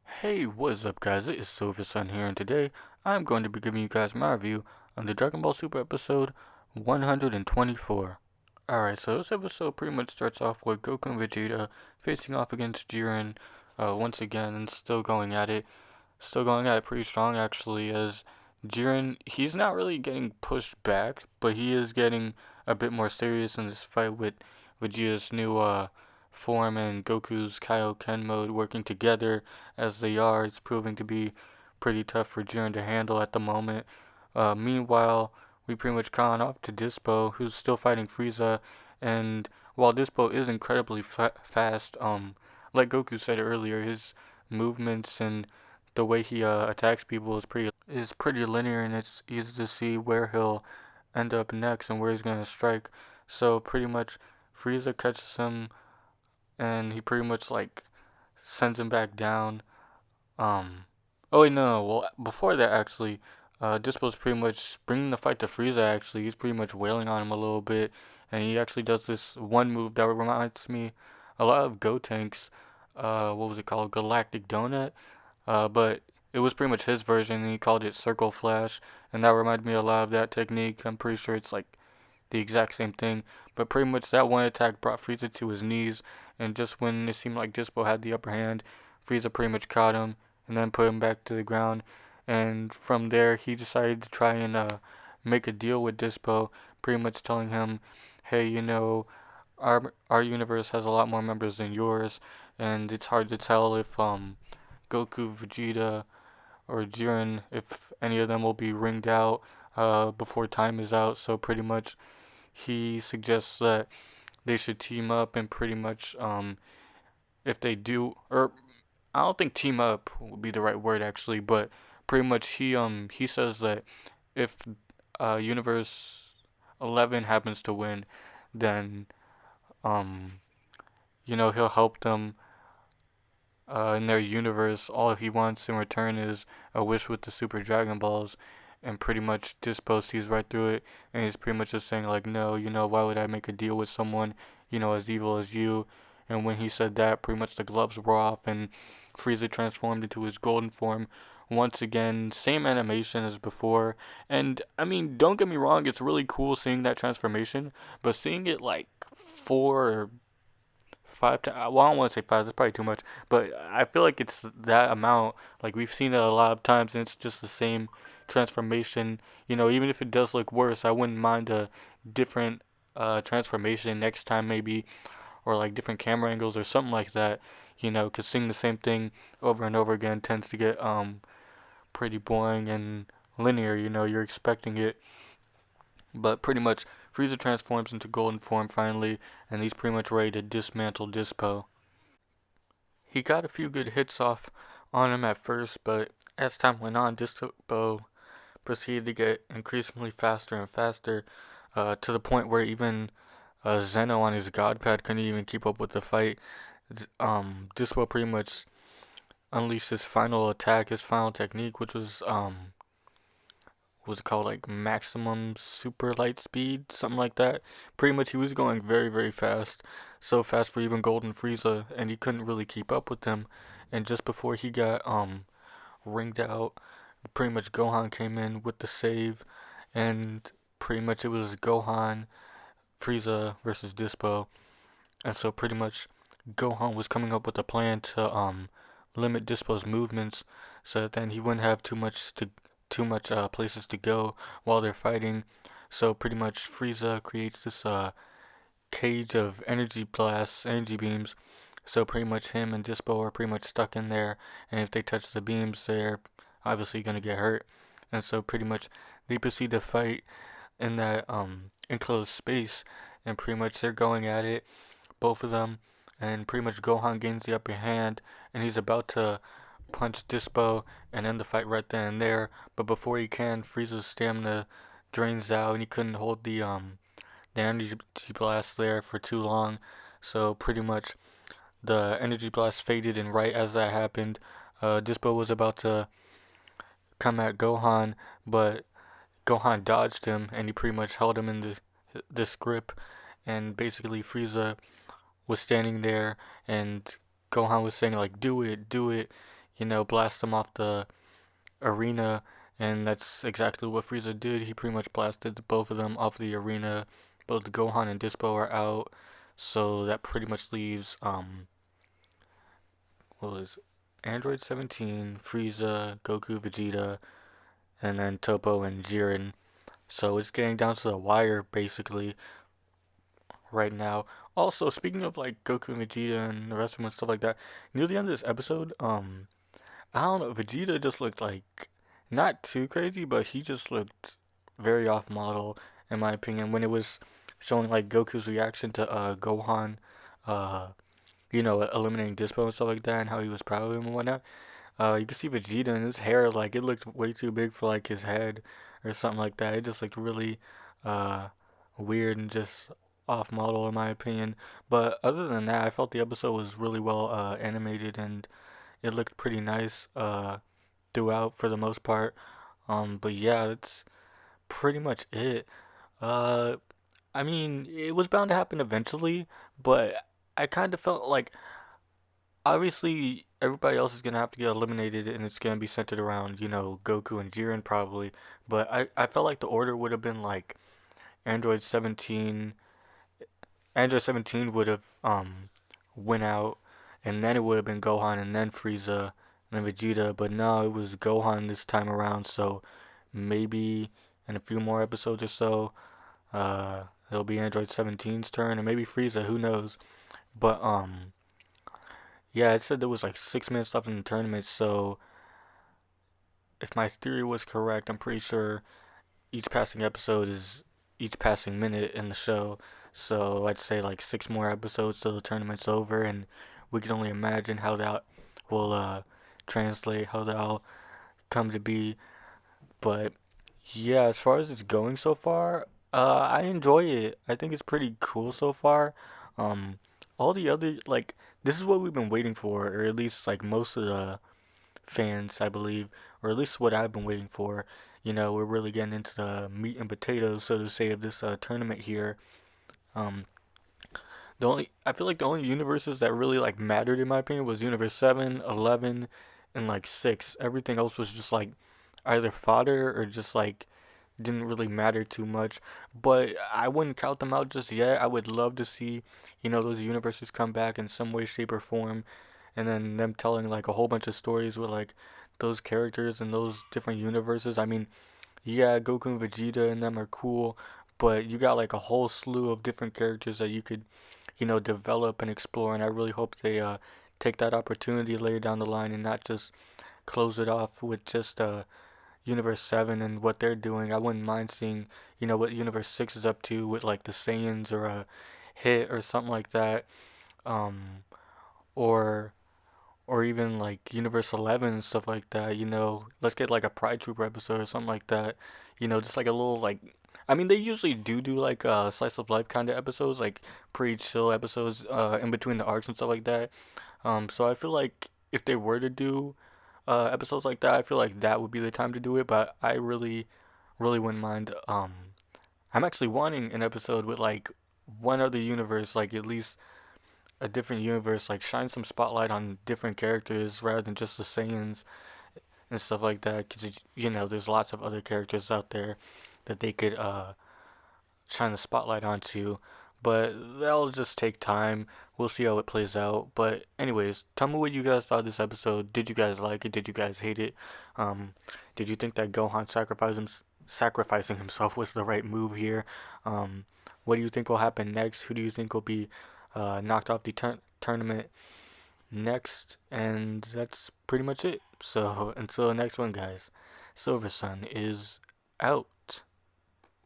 Hey, what's up guys? It is Silversun here, and today I'm going to be giving you guys my review on the Dragon Ball Super episode 124. Alright, so this episode pretty much starts off with Goku and Vegeta facing off against Jiren once again and still going at it. Still going at it pretty strong actually, as Jiren, he's not really getting pushed back, but he is getting a bit more serious in this fight with Vegeta's new form and Goku's Kaioken mode working together as they are. It's proving to be pretty tough for Jiren to handle at the moment. Meanwhile, we pretty much gone off to Dispo, who's still fighting Frieza, and while Dispo is incredibly fast, like Goku said earlier, his movements and the way he attacks people is pretty linear, and it's easy to see where he'll end up next and where he's gonna strike. So pretty much, Frieza catches him, and he pretty much like sends him back down. Oh wait, no. Well, before that, actually, Dispo's pretty much bringing the fight to Frieza. Actually, he's pretty much wailing on him a little bit, and he actually does this one move that reminds me a lot of Gotenks. What was it called? Galactic Donut. But it was pretty much his version, and he called it Circle Flash, and that reminded me a lot of that technique. I'm pretty sure it's like the exact same thing. But pretty much that one attack brought Frieza to his knees, and just when it seemed like Dispo had the upper hand, Frieza pretty much caught him and then put him back to the ground. And from there, he decided to try and make a deal with Dispo, pretty much telling him, hey, our universe has a lot more members than yours, and it's hard to tell if Goku, Vegeta, or Jiren, if any of them will be ringed out before time is out. So pretty much he suggests that they should team up, and pretty much if they do, or I don't think team up would be the right word actually, but pretty much he says that if Universe 11 happens to win, then um he'll help them in their universe. All he wants in return is a wish with the Super Dragon Balls, and pretty much Dispo sees right through it, and he's pretty much just saying like, no, why would I make a deal with someone, as evil as you? And when he said that, pretty much the gloves were off, and Frieza transformed into his golden form. Once again, same animation as before, and I mean, don't get me wrong, it's really cool seeing that transformation, but seeing it like 4 or 5 times. Well, I don't want to say five. That's probably too much. But I feel like it's that amount. Like we've seen it a lot of times, and it's just the same transformation. Even if it does look worse, I wouldn't mind a different transformation next time, maybe, or like different camera angles or something like that. Because seeing the same thing over and over again tends to get pretty boring and linear. You're expecting it, but pretty much Frieza transforms into golden form finally, and he's pretty much ready to dismantle Dispo. He got a few good hits off on him at first, but as time went on, Dispo proceeded to get increasingly faster and faster, to the point where even Zeno on his God Pad couldn't even keep up with the fight. Dispo pretty much unleashed his final attack, his final technique, which was called like maximum super light speed, something like that. Pretty much he was going very, very fast, so fast for even Golden Frieza, and he couldn't really keep up with him. And just before he got ringed out, pretty much Gohan came in with the save, and pretty much it was Gohan, Frieza versus Dispo. And so pretty much Gohan was coming up with a plan to limit Dispo's movements, so that then he wouldn't have too much places to go while they're fighting. So pretty much Frieza creates this cage of energy blasts, energy beams. So pretty much him and Dispo are pretty much stuck in there, and if they touch the beams, they're obviously gonna get hurt. And so pretty much they proceed to fight in that enclosed space, and pretty much they're going at it, both of them, and pretty much Gohan gains the upper hand, and he's about to punch Dispo and end the fight right then and there. But before he can, Frieza's stamina drains out, and he couldn't hold the energy blast there for too long. So pretty much the energy blast faded, and right as that happened, Dispo was about to come at Gohan, but Gohan dodged him, and he pretty much held him in this grip, and basically Frieza was standing there, and Gohan was saying like, "Do it, do it." blast them off the arena, and that's exactly what Frieza did. He pretty much blasted both of them off the arena. Both Gohan and Dispo are out, so that pretty much leaves what was Android 17, Frieza, Goku, Vegeta, and then Topo and Jiren. So it's getting down to the wire basically right now. Also, speaking of like Goku and Vegeta and the rest of them and stuff like that, near the end of this episode, I don't know, Vegeta just looked like not too crazy, but he just looked very off model in my opinion when it was showing like Goku's reaction to Gohan, uh, eliminating Dispo and stuff like that, and how he was proud of him and whatnot. You could see Vegeta and his hair, like it looked way too big for like his head or something like that. It just looked really uh, weird and just off model in my opinion. But other than that, I felt the episode was really well animated and it looked pretty nice throughout for the most part. But yeah, that's pretty much it. Uh, I mean, it was bound to happen eventually, but I kind of felt like obviously everybody else is gonna have to get eliminated, and it's gonna be centered around Goku and Jiren probably. But I felt like the order would have been like Android 17. Android 17 would have went out, and then it would have been Gohan, and then Frieza, and then Vegeta. But no, it was Gohan this time around. So maybe in a few more episodes or so, it'll be Android 17's turn, and maybe Frieza. Who knows? But yeah, it said there was like 6 minutes left in the tournament. So if my theory was correct, I'm pretty sure each passing episode is each passing minute in the show. So I'd say like 6 more episodes till the tournament's over, and we can only imagine how that will translate, how that'll come to be. But yeah, as far as it's going so far, I enjoy it. I think it's pretty cool so far. Um, all the other like this is what we've been waiting for, or at least like most of the fans, I believe, or at least what I've been waiting for. We're really getting into the meat and potatoes, so to say, of this tournament here. Um, the only I feel like the only universes that really like mattered in my opinion was Universe 7, 11, and like 6. Everything else was just like either fodder or just like didn't really matter too much. But I wouldn't count them out just yet. I would love to see, those universes come back in some way, shape, or form, and then them telling like a whole bunch of stories with like those characters and those different universes. I mean, yeah, Goku and Vegeta and them are cool, but you got like a whole slew of different characters that you could, develop and explore. And I really hope they take that opportunity later down the line and not just close it off with just Universe 7 and what they're doing. I wouldn't mind seeing, what Universe 6 is up to with like the Saiyans or a hit or something like that. Um, or even like Universe 11 and stuff like that. Let's get like a Pride Trooper episode or something like that. Just like a little like. I mean, they usually do like slice of life kind of episodes, like pretty chill episodes in between the arcs and stuff like that. So I feel like if they were to do episodes like that, I feel like that would be the time to do it. But I really, really wouldn't mind. I'm actually wanting an episode with like one other universe, like at least a different universe, like shine some spotlight on different characters rather than just the Saiyans and stuff like that. Because there's lots of other characters out there that they could shine the spotlight onto. But that'll just take time. We'll see how it plays out. But anyways, tell me what you guys thought of this episode. Did you guys like it? Did you guys hate it? Um, did you think that Gohan sacrificing himself was the right move here? Um, what do you think will happen next? Who do you think will be knocked off the tournament next? And that's pretty much it. So until the next one, guys, Silver Sun is out.